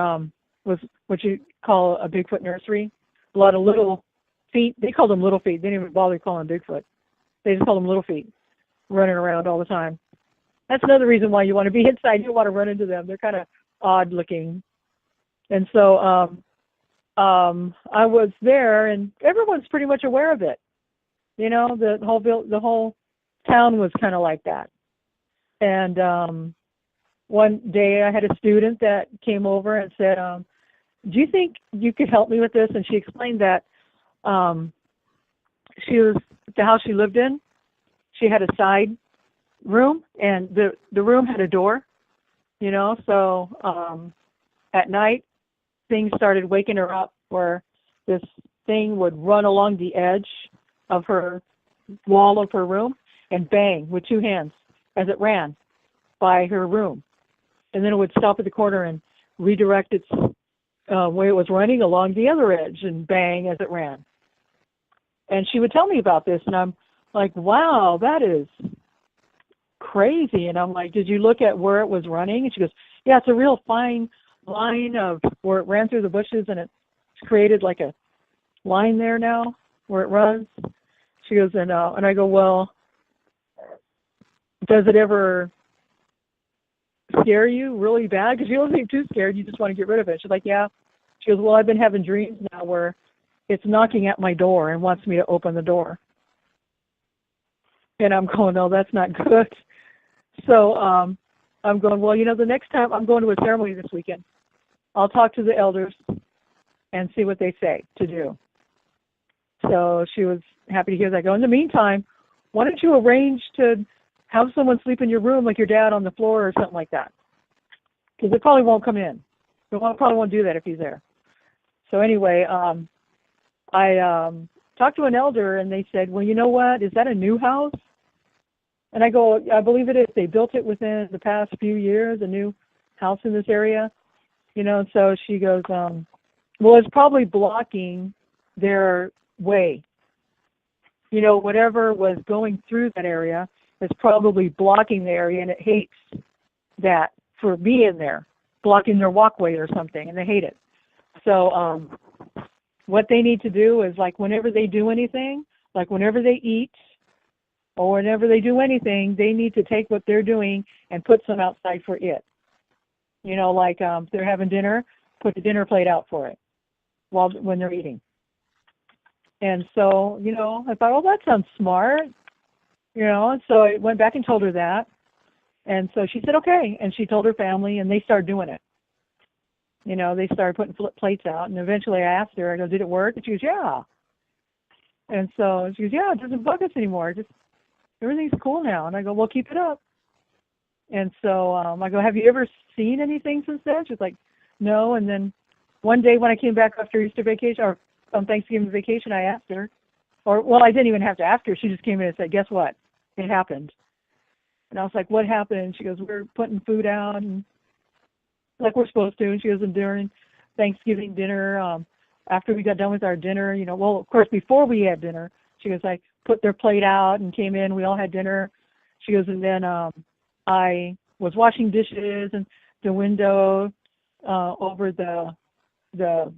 was what you call a Bigfoot nursery. A lot of little feet. They called them little feet. They didn't even bother calling them Bigfoot. They just called them little feet, running around all the time. That's another reason why you want to be inside. You don't want to run into them. They're kind of odd looking. And so I was there, and everyone's pretty much aware of it. You know, the whole town was kind of like that. And one day I had a student that came over and said, do you think you could help me with this? And she explained that the house she lived in, she had a side room, and the room had a door, you know, so at night things started waking her up where this thing would run along the edge of her wall of her room and bang with two hands as it ran by her room. And then it would stop at the corner and redirect its way it was running along the other edge and bang as it ran. And she would tell me about this, and I'm like, wow, that is crazy. And I'm like, did you look at where it was running? And she goes, yeah, it's a real fine line of where it ran through the bushes, and it's created like a line there now where it runs. She goes, and I go, well, does it ever scare you really bad? Because you don't seem too scared. You just want to get rid of it. She's like, yeah. She goes, well, I've been having dreams now where it's knocking at my door and wants me to open the door. And I'm going, no, that's not good. So I'm going, well, you know, the next time I'm going to a ceremony this weekend, I'll talk to the elders and see what they say to do. So she was happy to hear that. I go, in the meantime, why don't you arrange to have someone sleep in your room like your dad on the floor or something like that? Because it probably won't come in. It probably won't do that if he's there. So anyway, I talked to an elder, and they said, well, you know what? Is that a new house? And I go, I believe it is. They built it within the past few years, a new house in this area. You know, so she goes, well, it's probably blocking their way. You know, whatever was going through that area is probably blocking the area, and it hates that for being there, blocking their walkway or something, and they hate it. So what they need to do is, like, whenever they do anything, like whenever they eat or whenever they do anything, they need to take what they're doing and put some outside for it. You know, like if they're having dinner, put the dinner plate out for it when they're eating. And so, you know, I thought, oh, that sounds smart. You know, and so I went back and told her that. And so she said, okay. And she told her family, and they started doing it. You know, they started putting plates out. And eventually I asked her, I go, did it work? And she goes, yeah. And so she goes, yeah, it doesn't bug us anymore. Just everything's cool now. And I go, well, keep it up. And so I go, have you ever seen anything since then? She's like, no. And then one day when I came back after Easter vacation, or on Thanksgiving vacation, I asked her, well, I didn't even have to ask her. She just came in and said, guess what? It happened. And I was like, what happened? And she goes, we're putting food out and like we're supposed to. And she goes, and during Thanksgiving dinner, after we got done with our dinner, you know, well, of course, before we had dinner, she goes, I put their plate out and came in. We all had dinner. She goes, and then I was washing dishes and the window over the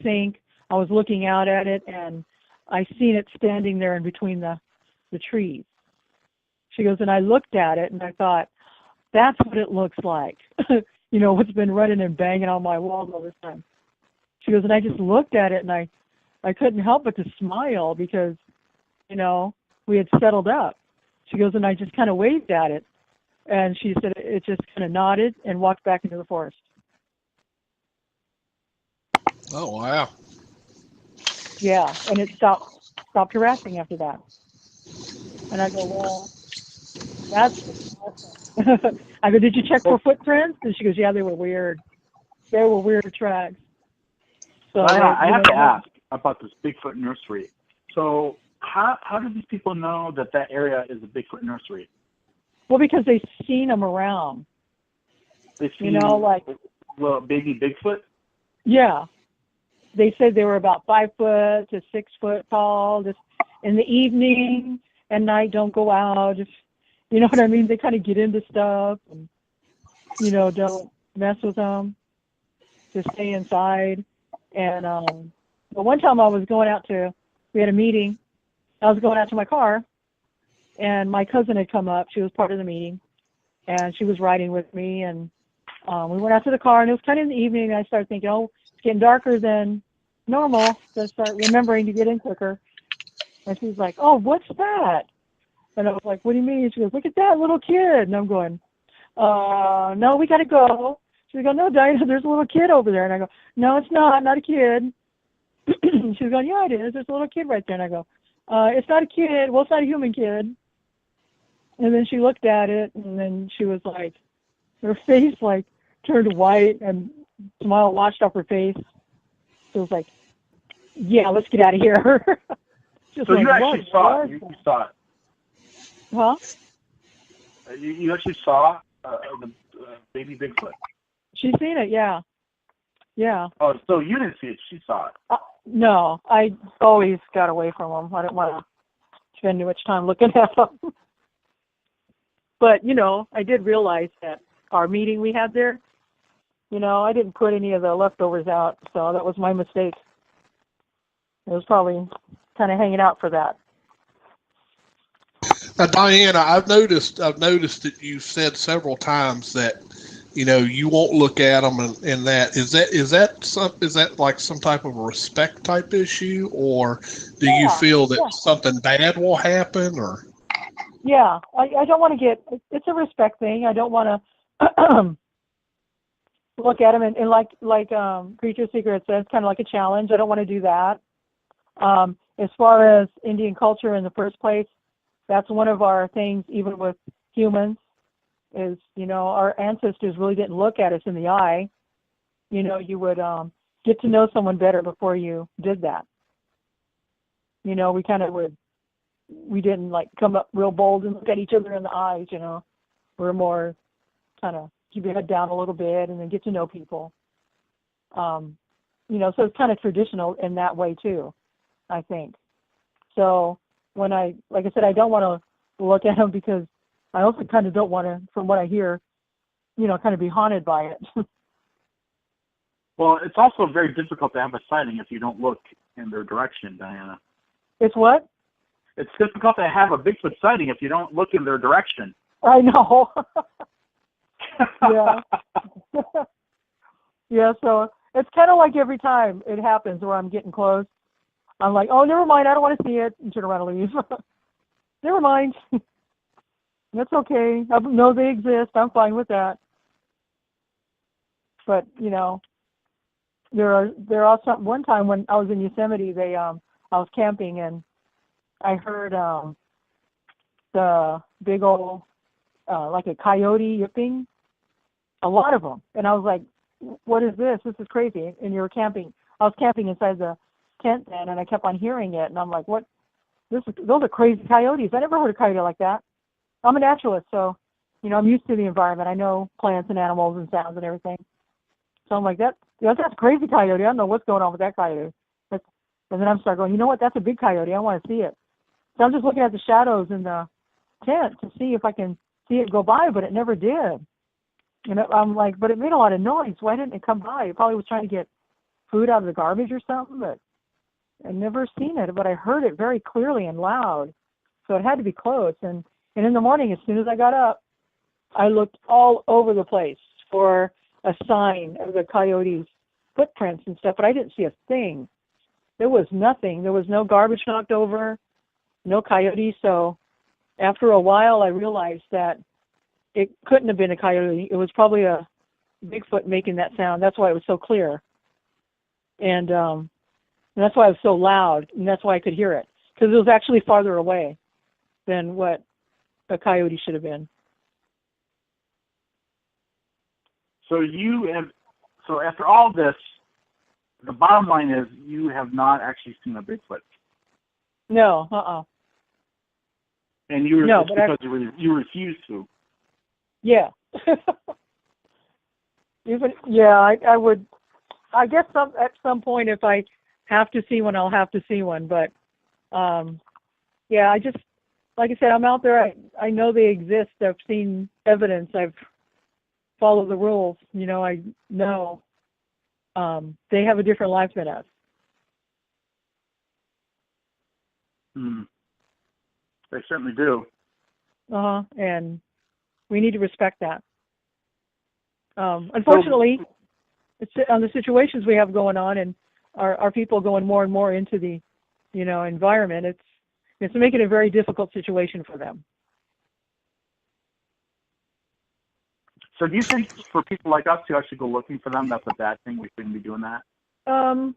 sink. I was looking out at it, and I seen it standing there in between the trees. She goes, and I looked at it, and I thought, that's what it looks like. You know, what's been running and banging on my walls all this time. She goes, and I just looked at it, and I couldn't help but to smile because, you know, we had settled up. She goes, and I just kind of waved at it. And she said it just kind of nodded and walked back into the forest. Oh, wow. Yeah, and it stopped harassing after that. And I go, well, that's awesome. I go, did you check for footprints? And she goes, yeah, they were weird. They were weird tracks. So I have to ask about this Bigfoot nursery. So how do these people know that area is a Bigfoot nursery? Well, because they've seen them around. They've seen, you know, like little baby Bigfoot? Yeah. They said they were about 5 foot to 6 foot tall. Just in the evening and night, don't go out. Just, you know what I mean? They kind of get into stuff and, you know, don't mess with them. Just stay inside. And but one time I was going out we had a meeting. I was going out to my car, and my cousin had come up. She was part of the meeting, and she was riding with me. And we went out to the car, and it was kind of in the evening. And I started thinking, oh, it's getting darker than normal. So I start remembering to get in quicker. And she's like, oh, what's that? And I was like, what do you mean? She goes, look at that little kid. And I'm going, no, we got to go. She's going, no, Diana, there's a little kid over there. And I go, no, it's not a kid. She's going, yeah, it is. There's a little kid right there. And I go, it's not a kid. Well, it's not a human kid. And then she looked at it, and then she was like, her face like turned white, and smile washed off her face. She was like, yeah, let's get out of here. So like, you actually saw it. You saw it. Huh? You actually saw the baby Bigfoot. She's seen it, yeah. Yeah. Oh, so you didn't see it. She saw it. No, I always got away from them. I didn't want to spend too much time looking at them. But, you know, I did realize that our meeting we had there, you know, I didn't put any of the leftovers out, so that was my mistake. It was probably kind of hanging out for that. Now, Diana, I've noticed that you said several times that, you know, you won't look at them and that. Is that like some type of a respect type issue, or do you feel that something bad will happen, or? Yeah, I don't want to get. It's a respect thing. I don't want to look at them and like Creature Secret says, kind of like a challenge. I don't want to do that. As far as Indian culture in the first place, that's one of our things, even with humans, is, you know, our ancestors really didn't look at us in the eye. You know, you would get to know someone better before you did that. You know, we didn't like come up real bold and look at each other in the eyes, you know. We're more kind of keep your head down a little bit and then get to know people. You know, so it's kind of traditional in that way too, I think. So when like I said, I don't want to look at them because I also kind of don't want to, from what I hear, you know, kind of be haunted by it. Well, it's also very difficult to have a sighting if you don't look in their direction, Diana. It's what? It's difficult to have a Bigfoot sighting if you don't look in their direction. I know. Yeah. Yeah, so it's kind of like every time it happens where I'm getting close, I'm like, oh, never mind, I don't want to see it, and turn around and leave. Never mind. That's okay. I know they exist. I'm fine with that. But, you know, there are some. One time when I was in Yosemite, I was camping, and I heard the big old, like a coyote yipping, a lot of them. And I was like, what is this? This is crazy. And you were camping. I was camping inside the tent then, and I kept on hearing it. And I'm like, what? Those are crazy coyotes. I never heard a coyote like that. I'm a naturalist, so, you know, I'm used to the environment. I know plants and animals and sounds and everything. So I'm like, that's a crazy coyote. I don't know what's going on with that coyote. And then I'm start going, you know what? That's a big coyote. I want to see it. So I'm just looking at the shadows in the tent to see if I can see it go by, but it never did. And I'm like, but it made a lot of noise. Why didn't it come by? It probably was trying to get food out of the garbage or something, but I'd never seen it. But I heard it very clearly and loud, so it had to be close. And in the morning, as soon as I got up, I looked all over the place for a sign of the coyote's footprints and stuff, but I didn't see a thing. There was nothing. There was no garbage knocked over, no coyote. So after a while, I realized that it couldn't have been a coyote. It was probably a Bigfoot making that sound. That's why it was so clear. And that's why it was so loud, and that's why I could hear it, because it was actually farther away than what a coyote should have been. So after all this, the bottom line is you have not actually seen a Bigfoot. No, And you no, it's because you refuse to. Yeah. I would. I guess at some point, if I have to see one, I'll have to see one. But I just, like I said, I'm out there. I know they exist. I've seen evidence. I've followed the rules. I know they have a different life than us. They certainly do. And we need to respect that. Unfortunately, it's on the situations we have going on, and our people going more and more into the, environment. It's making a very difficult situation for them. So do you think for people like us to actually go looking for them, that's a bad thing? We shouldn't be doing that? I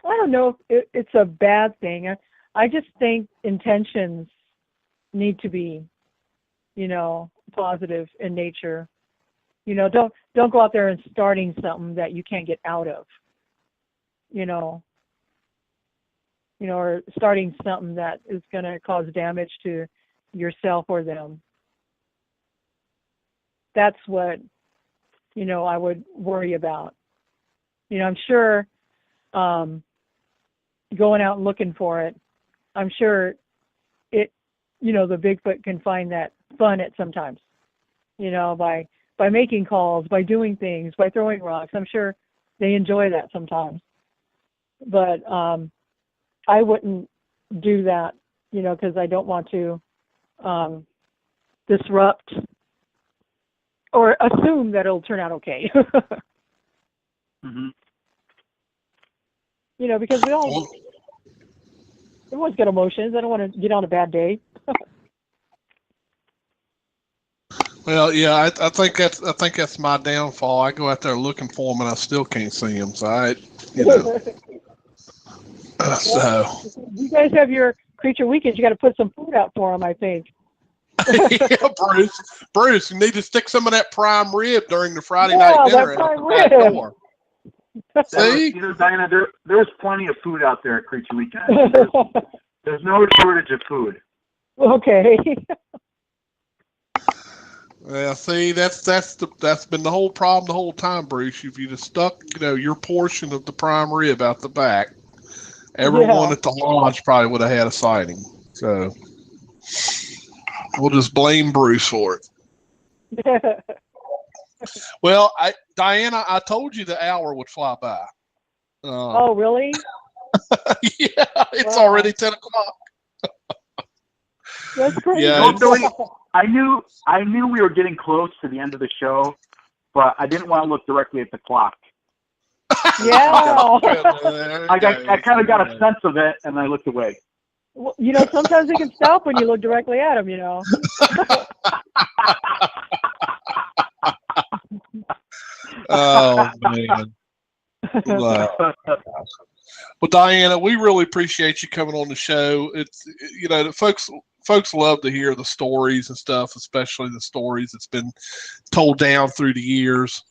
don't know if it's a bad thing. I just think intentions need to be, positive in nature. Don't go out there and starting something that you can't get out of. Or starting something that is going to cause damage to yourself or them. That's what, I would worry about. I'm sure going out and looking for it, I'm sure it, the Bigfoot can find that fun at sometimes, by making calls, by doing things, by throwing rocks. I'm sure they enjoy that sometimes. But I wouldn't do that, because I don't want to disrupt or assume that it'll turn out okay. Mm-hmm. Because everyone's got emotions. I don't want to get on a bad day. Well, yeah, I think that's my downfall. I go out there looking for them, and I still can't see them. So so you guys have your creature weekends. You got to put some food out for them, I think. Yeah, Bruce, you need to stick some of that prime rib during the Friday night dinner at the back door. See, Diana, there's plenty of food out there at Creature Weekend. There's no shortage of food. Okay. Well, see, that's been the whole problem the whole time, Bruce. If you'd have stuck, your portion of the prime rib out the back, everyone at the lodge probably would have had a sighting. So we'll just blame Bruce for it. Well, Diana, I told you the hour would fly by. Oh, really? Yeah, it's already 10 o'clock. That's crazy. Yeah, I knew we were getting close to the end of the show, but I didn't want to look directly at the clock. Yeah. I kind of got a sense of it, and I looked away. Well, sometimes they can stop when you look directly at them, Oh, man. Wow. Well, Diana, we really appreciate you coming on the show. It's, folks love to hear the stories and stuff, especially the stories that's been told down through the years.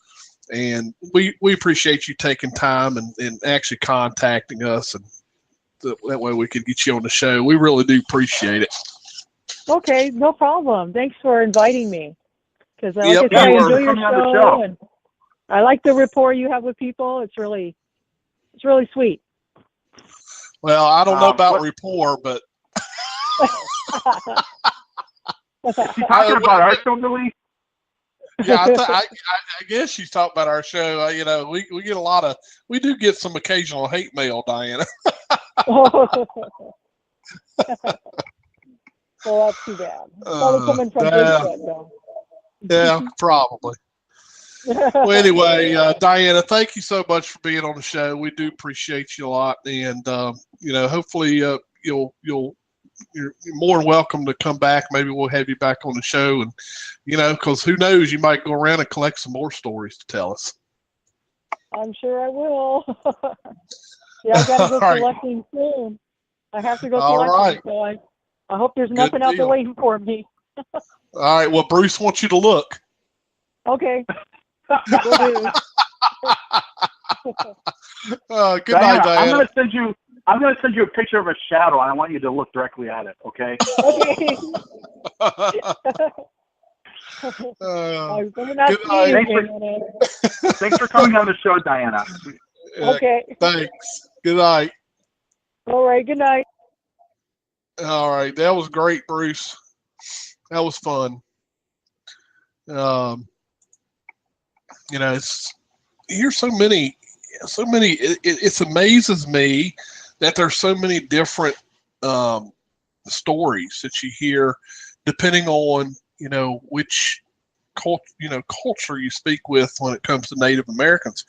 And we appreciate you taking time and actually contacting us, and that way we could get you on the show. We really do appreciate it. Okay, no problem. Thanks for inviting me. Because I enjoy your show, and I like the rapport you have with people. It's really sweet. Well, I don't know about rapport, but is he talking about our show, Billy? Yeah, I guess she's talking about our show. You know, we get we do get some occasional hate mail, Diana. Well, that's too bad. Probably coming from Bigfoot, though. Yeah, probably. Well, anyway, Diana, thank you so much for being on the show. We do appreciate you a lot, and you know, hopefully, you're more than welcome to come back. Maybe we'll have you back on the show, and you know, because who knows, you might go around and collect some more stories to tell us. I'm sure I will. Yeah, I got to go collecting soon. I have to go collecting, so I hope there's nothing out there waiting for me. All right. Well, Bruce wants you to look. Okay. Diana, Good night, Diana. I'm gonna send you a picture of a shadow, and I want you to look directly at it. Okay. Okay. Good night. Thanks for coming on the show, Diana. Okay. Thanks. Good night. All right. Good night. All right. That was great, Bruce. That was fun. You know, here's so many. It amazes me that there's so many different stories that you hear, depending on, you know, which culture you speak with when it comes to Native Americans.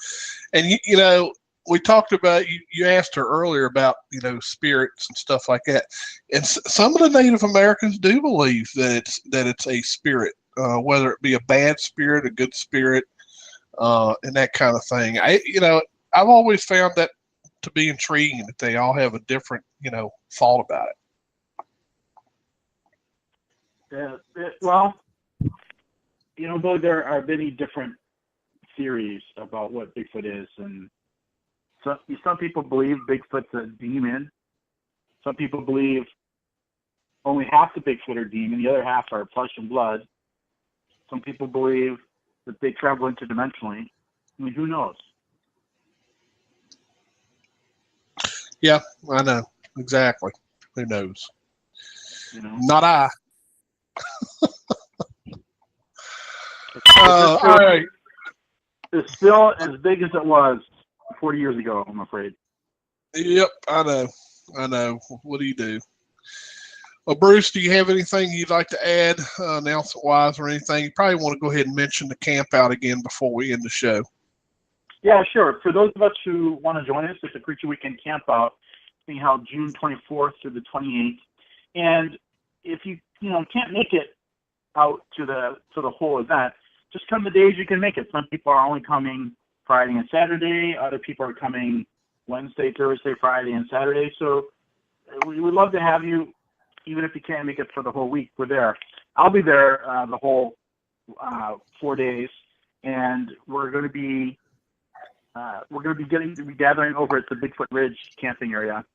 And you know, we talked about, you asked her earlier about, you know, spirits and stuff like that, and some of the Native Americans do believe that it's a spirit, whether it be a bad spirit, a good spirit, and that kind of thing. I've always found that to be intriguing, that they all have a different, you know, thought about it. Well, you know, though there are many different theories about what Bigfoot is, and some people believe Bigfoot's a demon. Some people believe only half the Bigfoot are demon, the other half are flesh and blood. Some people believe that they travel interdimensionally. I mean, who knows? Yeah, I know. Exactly. Who knows? You know? Not I. All right. It's still as big as it was 40 years ago, I'm afraid. Yep, I know. What do you do? Well, Bruce, do you have anything you'd like to add, announcement-wise or anything? You probably want to go ahead and mention the camp out again before we end the show. Yeah, sure. For those of us who want to join us, it's a Creature Weekend camp out being held June 24th through the 28th. And if you can't make it out to the whole event, just come the days you can make it. Some people are only coming Friday and Saturday. Other people are coming Wednesday, Thursday, Friday, and Saturday. So we would love to have you, even if you can't make it for the whole week. We're there. I'll be there the whole 4 days, and we're going to be gathering over at the Bigfoot Ridge camping area.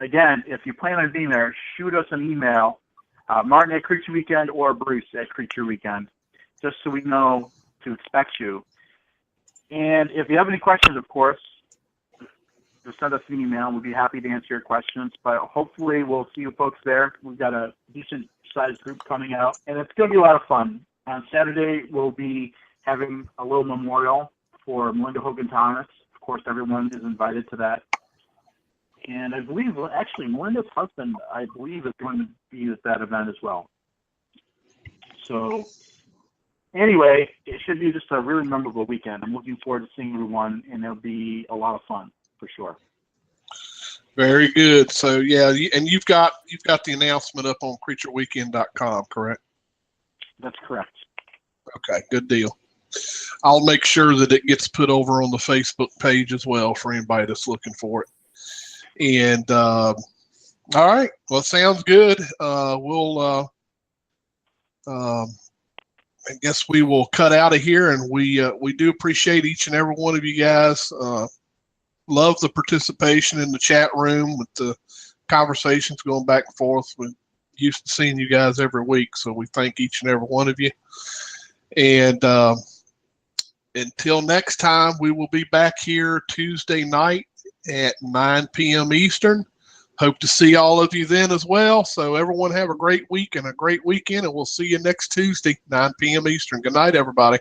Again, if you plan on being there, shoot us an email, Martin at Creature Weekend or Bruce at Creature Weekend, just so we know to expect you. And if you have any questions, of course, just send us an email. We'll be happy to answer your questions. But hopefully we'll see you folks there. We've got a decent-sized group coming out, and it's going to be a lot of fun. On Saturday, we'll be having a little memorial for Melinda Hogan Thomas. Of course, everyone is invited to that. And I believe, actually, Melinda's husband, I believe, is going to be at that event as well. So, anyway, it should be just a really memorable weekend. I'm looking forward to seeing everyone, and it'll be a lot of fun for sure. Very good. So, yeah, and you've got the announcement up on creatureweekend.com, correct? That's correct. Okay, good deal. I'll make sure that it gets put over on the Facebook page as well for anybody that's looking for it. And all right, well, sounds good. I guess we will cut out of here, and we do appreciate each and every one of you guys. Love the participation in the chat room with the conversations going back and forth. We're used to seeing you guys every week, so we thank each and every one of you. And until next time, we will be back here Tuesday night at 9 p.m. Eastern. hope to see all of you then as well. So everyone have a great week and a great weekend, and we'll see you next Tuesday, 9 p.m. Eastern. Good night, everybody.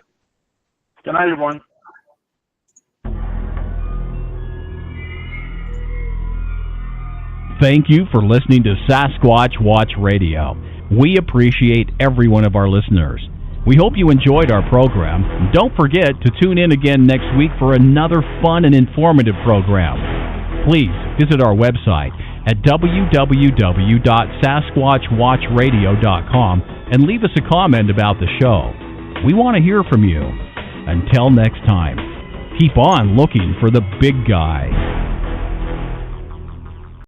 Good night, everyone. Thank you for listening to Sasquatch Watch Radio. We appreciate every one of our listeners. We hope you enjoyed our program. Don't forget to tune in again next week for another fun and informative program. Please visit our website at www.sasquatchwatchradio.com and leave us a comment about the show. We want to hear from you. Until next time, keep on looking for the big guy.